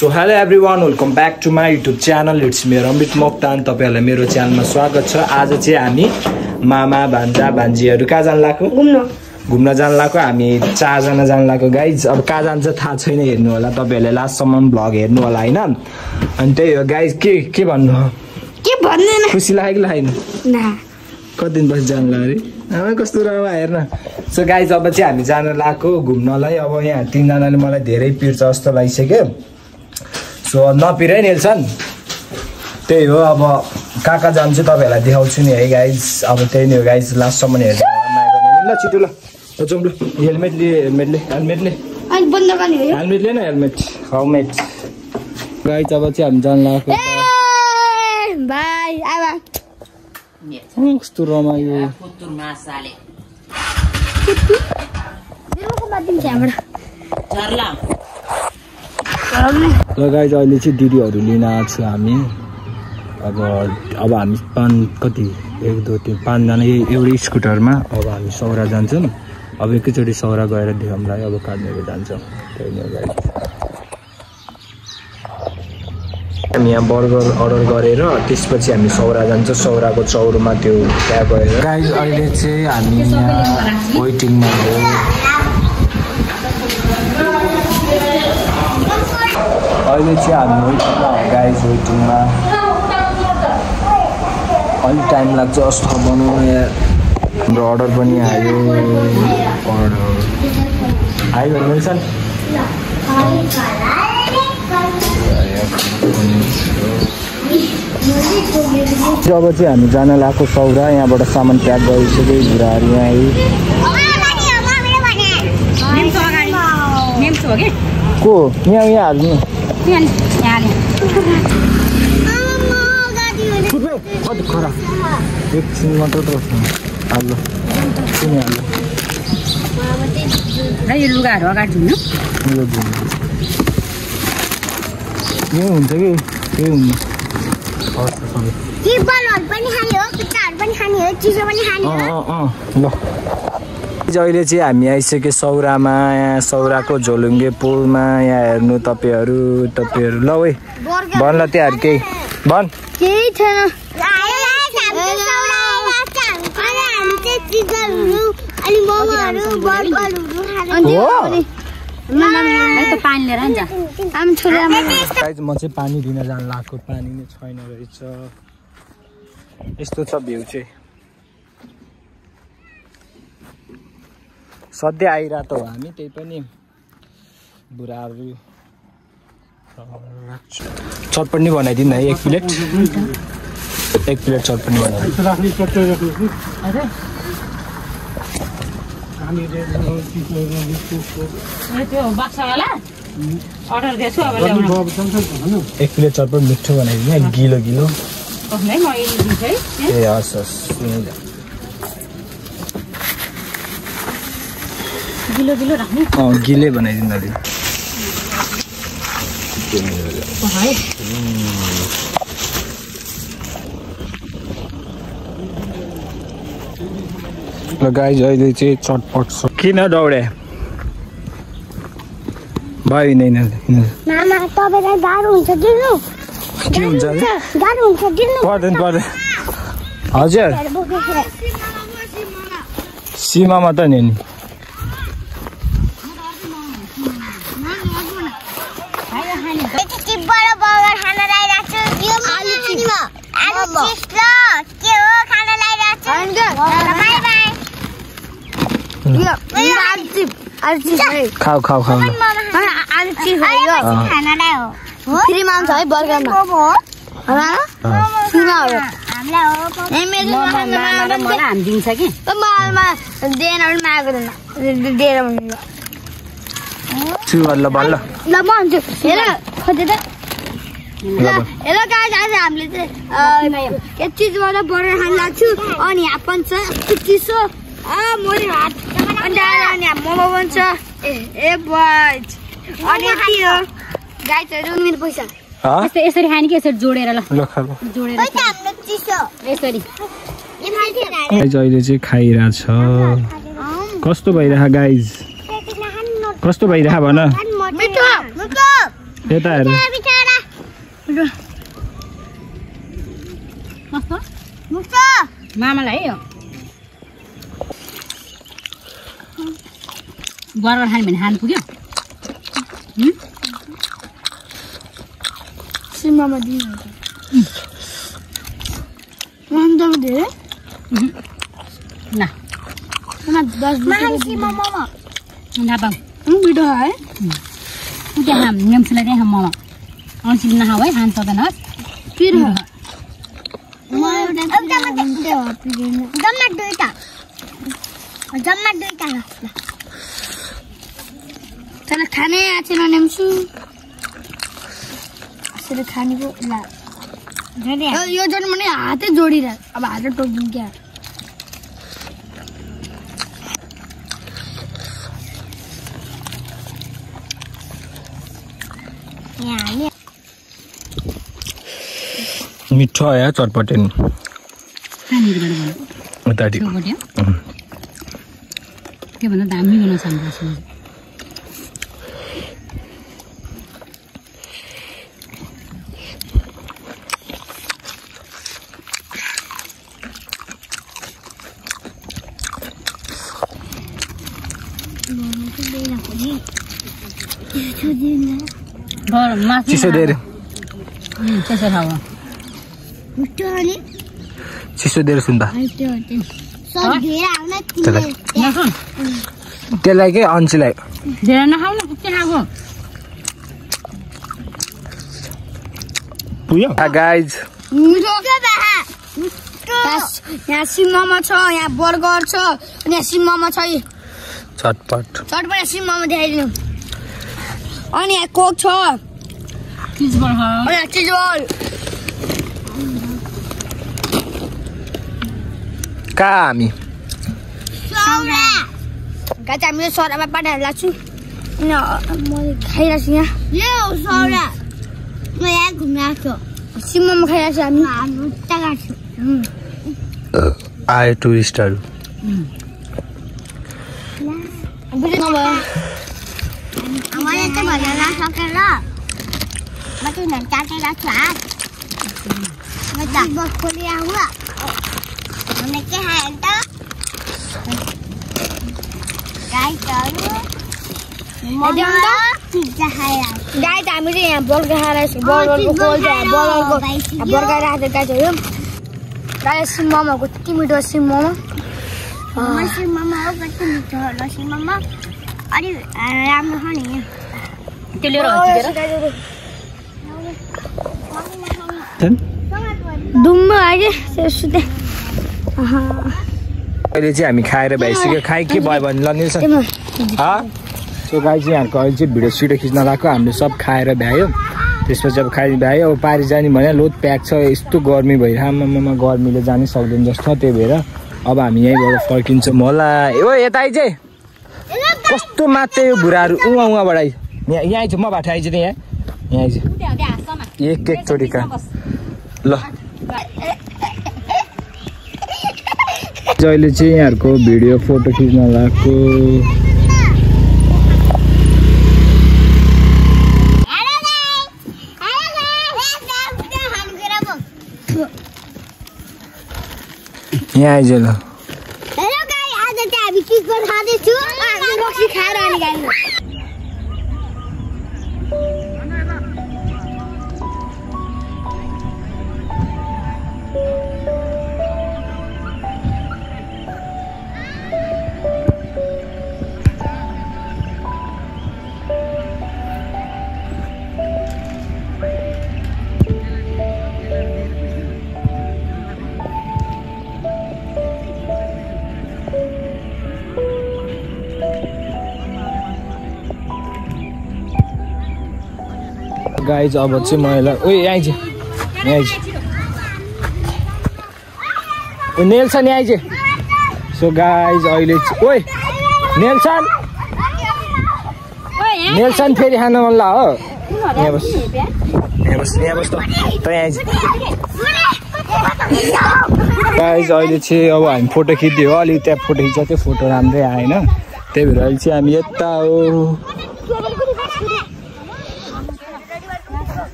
So hello everyone welcome back to my YouTube channel it's मेरो अमृत मोक्तान तपाईहरुलाई मेरो च्यानलमा स्वागत छ। आज चाहिँ हामी मामा भान्जा भान्जीहरु कहाँ जान लाग्यो घुम्न जान लाग्यो। हामी 4 जना जान लाग्यो गाइज। अब कहाँ जान्छ थाहा छैन, हेर्नु होला तपाईहरुले लास्टसम्म भ्लग हेर्नु होला हैन। अनि त्यही हो गाइज। के भन्नु खुसी लाग्यो कि लागेन? कति दिनपछि जान लाग्यो रे कस्तो रमाइलो हेर्न। सो गाइज अब चाहिँ हामी जान लाग्यो घुम्नलाई। अब यहाँ 3 जनाले मलाई धेरै पिर्छ जस्तो लागिसक्यो। सो नपिरै नेल्छन् त्यही हो। अब कहाँ जान्छ तपाईहरुलाई देखाउँछु नि है गाइज। अब त्यही नै हो गाइज, लास्टसम्म हेर्नु ल। छिटो ल जाउँ ल। हेलमेट ले न हेलमेट गाइज। अब चाहिँ हामी जान लाग्यो बाई आवा कस्तो रमाइलो ल गाइज। अहिले चाहिँ दिदीहरू लिन आएको छु हामी। अब हामी 1 2 3 5 जना एउटै स्कुटरमा अब हामी सौरा जान्छौँ। अब एकैचोटि सौरा गएर देखाउँलाई अब काट्नेर जान्छौँ। त्यही नै गाइज। हामी यहाँ बर्गर अर्डर गरेर त्यसपछि हामी सौरा जान्छौँ। सौराको चौरमा त्यो त्यहाँ गएर गाइज अहिले चाहिँ हामी यहाँ वेटिङमा हो। अहिले चाहिँ हामी वेटिङमा हो गाइज। वेटिङमा अलिक टाइम लाग्छ जस्तो बनाउनु। हाम्रो अर्डर पनि आयो भनेको छ नि। अब चाहिँ हामी जान लाग्यो सौरा। यहाँबाट सामान प्याक गरिसक्यो बुढाहरू यहाँ को यहाँ हाल्नु कति खराब एकछिन मात्र त हाल्नु यो लुगाहरू अगाडि धुनु यही हुन्छ कि त्यही हुन्छ। ल अहिले चाहिँ हामी आइसक्यो सौरामा। यहाँ सौराको झोलुङ्गे पुलमा। यहाँ हेर्नु तपाईहरु ल ओइ भन ल त्यहाँ केही भन। केही छैन म चाहिँ पानी दिन जान लाग्यो। पानी नै छैन रहेछ। यस्तो छ भ्यू चाहिँ। सधैँ आइरहेको हो हामी, त्यही पनि बुढाहरू चटपटी बनाइदिनु है 1 प्लेट। 1 प्लेट चटपटी बनाइदिनु। एक प्लेट चटपट मिठो बनाइदिनु गिलो ए हस् गिलो राख्नु। गिलै बनाइदिनु अलि। ल गाइज अहिले चाहिँ चटपट छ। किन दौडे भाइ नै मामा तपाईलाई गाह्रो हुन्छ दिनु। के हुन्छ गाह्रो हुन्छ दिनु पर्दैन हजुर सीमामा त नि खाऊ हेलो गाइस, आज हामीले चाहिँ के चीजबाट बर्गर खान लाग्छु। अनि यहाँ पनि छ चिसो मोरी भात अनि मोमो पनि छ। ए बॉयज अनि यति हो गाइसहरु। मेरो पैसा यसरी खाने कि यसरी जोडेर ल जोडेर हाम्रो चिसो यसरी गाइज अहिले चाहिँ खाइरा छ। कस्तो भइरहा गाइज? कस्तो भइरहा भन? मिठो यता हेर मामालाई है बर्गर खाने भने खानु पुग्यो सिमामा दिनु ना ना 10 सिमामा ना पाऊ मिठो है उता हम नियमसलाई चाहिँ हम मामा अनसिल नखाऊ है खान सक्दैन फिर तर खाने आछेन नेम्सु यसरी खानेको यो जन पनि हातै जोडिरा अब हात टोक्दिन क्या मिठो आयो चटपटे नि के भन्दा दामी बनाउँछ हाम्रो चिसो दिएर चिसो खाऊ चिसो दिएर सुन्दा त्यसलाई के अन्सीलाई धेरै नखाऊ न उच्च खाऊ पुग्यो गाइज यहाँ सिममा छ यहाँ बर्गर छ अनि यहाँ सिममा छ चटपट सिममा देखाइदिनु अनि यहाँ कोक छ चिज बर्गर अनि चिज बल कहाँ हामी गाइस हामीले सौरामा पाठाहरू लाग्छु अनि म खाइरहेको छु यहाँ सौरा म यहाँ घुम्न आएको सिममा खाइरहेको छु आयो टुरिस्टहरू मैले त भनेर सकेर म चाहिँ चाटेर छु हात म त बस खोली आउँ हमने के खाया त पिज्जा खाया गाइस हामीले यहाँ बर्गर खाएर बर्गरको कोल्ड बर्गर राखेको गाइसहरु गाइस सिममाको कति मिठो सिममा सिममा हो कति मिठो हो सिममा अनि राम्रो छ नि त्यो लिएर दुम्बा आगे सुते अहिले चाहिँ हामी खाएर भइसक्यो खाइ के भयो भने ल निल्छ सो गाई चाहिँ यहाँको अहिले चाहिँ भिडियो सिडियो खिच्न लगाएको हामीले सब खाएर भ्यायो त्यसपछि अब खाइ भ्यायो अब पारि जाने भने लोड प्याक छ यस्तो गर्मी भइरहेको गर्मीले जानै सक्दैन जस्तो त्यही भएर अब हामी यहीँबाट फर्किन्छौँ होला हो यता आइज कस्तो मात्रै यो भुराहरू उहाँबाट आइ यहाँ आइज म बाटो आइज यहाँ आइज एकचोटि का ल अहिले चाहिँ यहाँहरूको भिडियो फोटो खिच्न लगाएको यहाँ आइज ल हेलो गाई आज चाहिँ हामी चिकन खाँदैछु हामी रक्सी खाएर अनि गाई गाइज अब चाहिँ मलाई ओ यहाँ आइज ओ नेल्सन यहाँ आइज सो गाइज अहिले ओइ नेल्सन फेरि खान मन ला हो यहाँ बस त यहाँ आइज गाइज अहिले चाहिँ अब हामी फोटो खिच्दियो अलिक त्यहाँ फोटो खिच्छ त्यो फोटो राम्रै आएन त्यही भएर अहिले चाहिँ हामी यता हो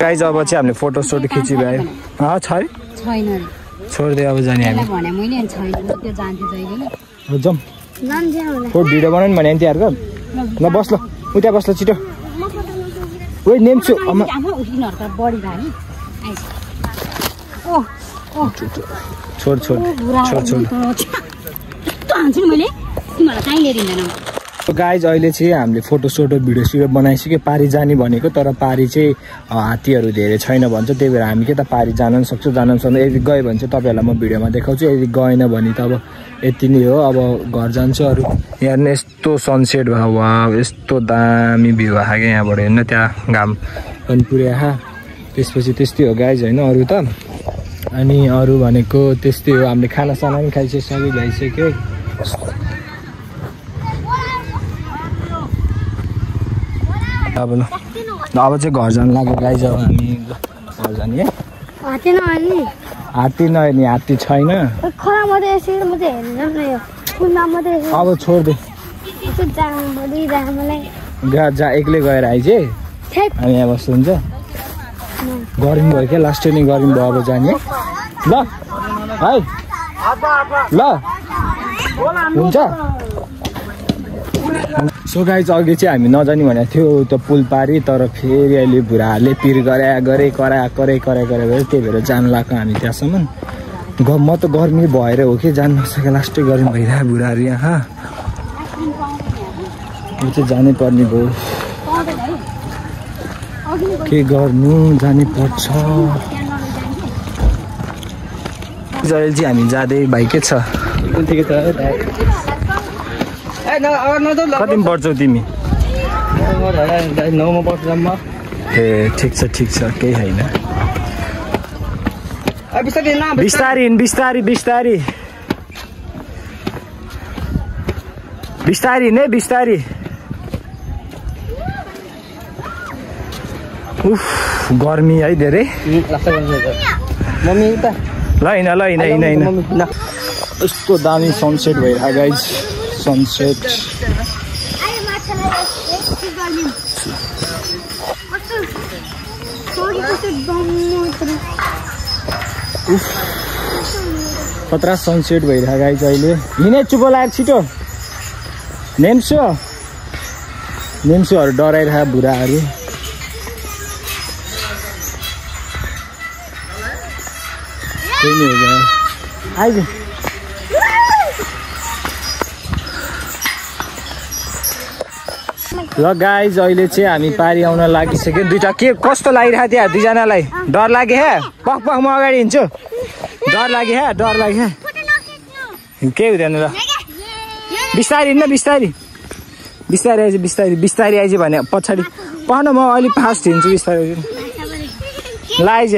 गाइज अब चाहिँ हामीले फोटो सोटो खिचिभयो छैन छोड्दै अब जाने हामी जाउँ फोटो भिडियो बनाउनु भने तिहारको ल बस ल उता बस ल छिटो ओइ नेम्छु छोड छोड छोड छोड गाइज अहिले चाहिँ हामीले फोटो सोटो भिडियो सिडियो बनाइसक्यो पारी जाने भनेको तर पारी चाहिँ हात्तीहरू धेरै छैन भन्छ त्यही भएर हामी के त पारी जान पनि सक्छौँ जान पनि सक्छौँ यदि गयो भने चाहिँ तपाईँहरूलाई म भिडियोमा देखाउँछु यदि गएन भने त अब यति नै हो अब घर जान्छु अरू यहाँ यस्तो सनसेट भयो वा यस्तो दामी भ्यू आएको क्या यहाँबाट हेर्न त्यहाँ घाम पनि पुऱ्याहा त्यसपछि त्यस्तै हो गाइज होइन अरू त अनि अरू भनेको त्यस्तै हो हामीले खानासाना पनि खाइसक्यो सबै भइसक्यो अब ल अब चाहिँ घर जानु लाग्यो गाइज अब हामी घर जाने हात्ती नहेर्ने हात्ती छैन अब छोड्दे जा एक्लै गएर आइज हामी यहाँ बस्नु हुन्छ गर्मी भयो क्या लास्ट नै गर्मी भयो अब जाने ल है ल हुन्छ सो गाइज अघि चाहिँ हामी नजाने भनेको थियो त्यो पुल पारी तर फेरि अहिले बुढाहरूले पिर गरे करायो त्यही भएर जानु लाग्यो हामी त्यहाँसम्म म त गर्मी भएर हो कि जानु नसके लास्टै गर्मी भइरहेको बुढाहरू यहाँ म चाहिँ जानै पर्ने भयो के गर्नु जानै पर्छ अहिले चाहिँ हामी जाँदै बाइकै छ कति पढ्छौ तिमी 9मा पढ्छु ए ठिक छ केही होइन बिस्तारी नै बिस्तारी उफ गर्मी है धेरै ल हिँड यस्तो दामी सनसेट भइरहेको गाइज सनसेट खतरा सनसेट भइरहेको गाइज अहिले हिँडे चुपो लागेर छिटो नेम्सुहरू डराइरहेको बुढाहरू त्यही नै हो आइज ल गाइज अहिले चाहिँ हामी पारी आउन लागिसक्यो दुईटा के कस्तो लागिरहेको थियो दुईजनालाई डर लाग्यो हे पख म अगाडि हिँड्छु डर लाग्यो हे केही हुँदैन ल बिस्तारी हिँड्न बिस्तारी आइज भने पछाडि पढ्न म अलिक फास्ट हिँड्छु बिस्तारै ल आइज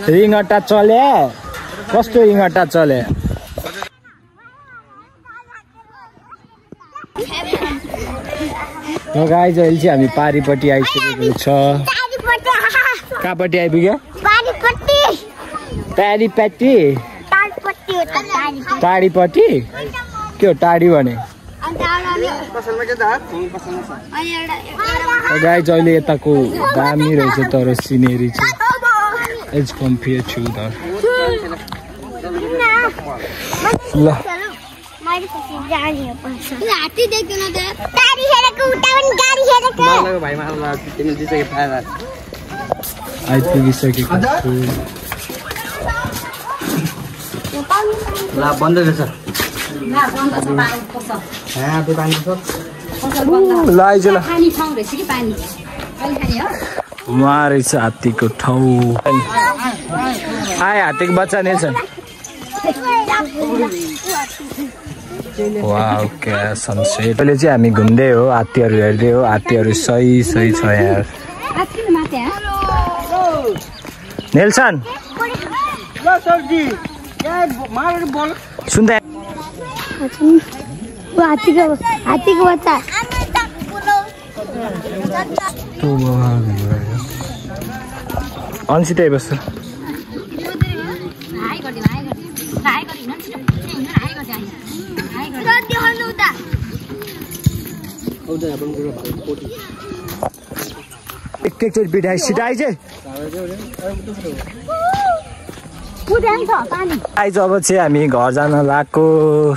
रिङटा चले कस्तो रिङटा चले गाइज अहिले चाहिँ हामी पारीपट्टि आइसकेको छ कहाँपट्टि आइपुग्यो टाढीपट्टि के हो टाढी भने गाइज अहिले यताको दामी रहेछ तर सिनेरी चाहिँ as compare to the law आइपुगिसकेको छु ल बन्द रहेछ उहाँ रहेछ हात्तीको ठाउँ आए हात्तीको बच्चा नै छ वाउ क्या सनसेट अहिले चाहिँ हामी घुम्दै हो हात्तीहरू हेर्दै हो हात्तीहरू सही छ यार नेल्सन सुन्दै हात्तीको बच्चा अन्सी त्यही बस्छु एकचोटि बिटाइ सिटाइ चाहिँ आइज अब चाहिँ हामी घर जान लागेको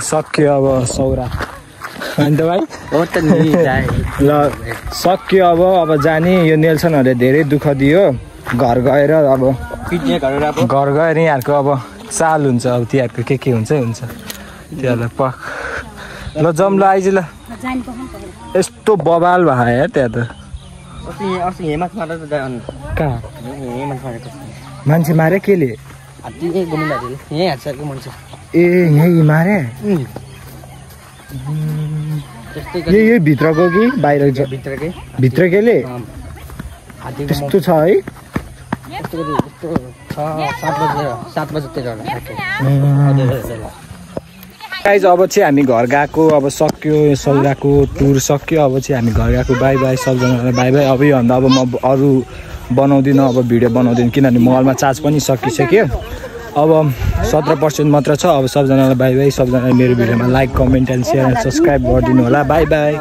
सक्यो अब सौरा अन्त भाइ ल सक्यो अब जाने यो नेल्सनहरूले धेरै दुःख दियो घर गएर अब घर गएर यहाँहरूको अब चाल हुन्छ अब तिहारको के हुन्छ तिहारलाई पख ल जाउँ ल आइज ल यस्तो बबाल भयो त्यहाँ त कहाँ मान्छे मारे केले ए यहीँ मारे यही भित्रको कि बाहिर भित्रकेले त्यस्तो छ है गाइज अब चाहिँ हामी घर गएको अब सक्यो सौराको टुर सक्यो अब चाहिँ हामी घर गएको बाई बाई सबजनालाई बाई बाई अब योभन्दा अब म अरू बनाउँदिनँ अब भिडियो बनाउँदिनँ किनभने मोबाइलमा चार्ज पनि सकिसक्यो अब 17% मात्र छ अब सबजनालाई बाई बाई सबजनाले मेरो भिडियोमा like comment and share and subscribe गरिदिनु होला बाई बाई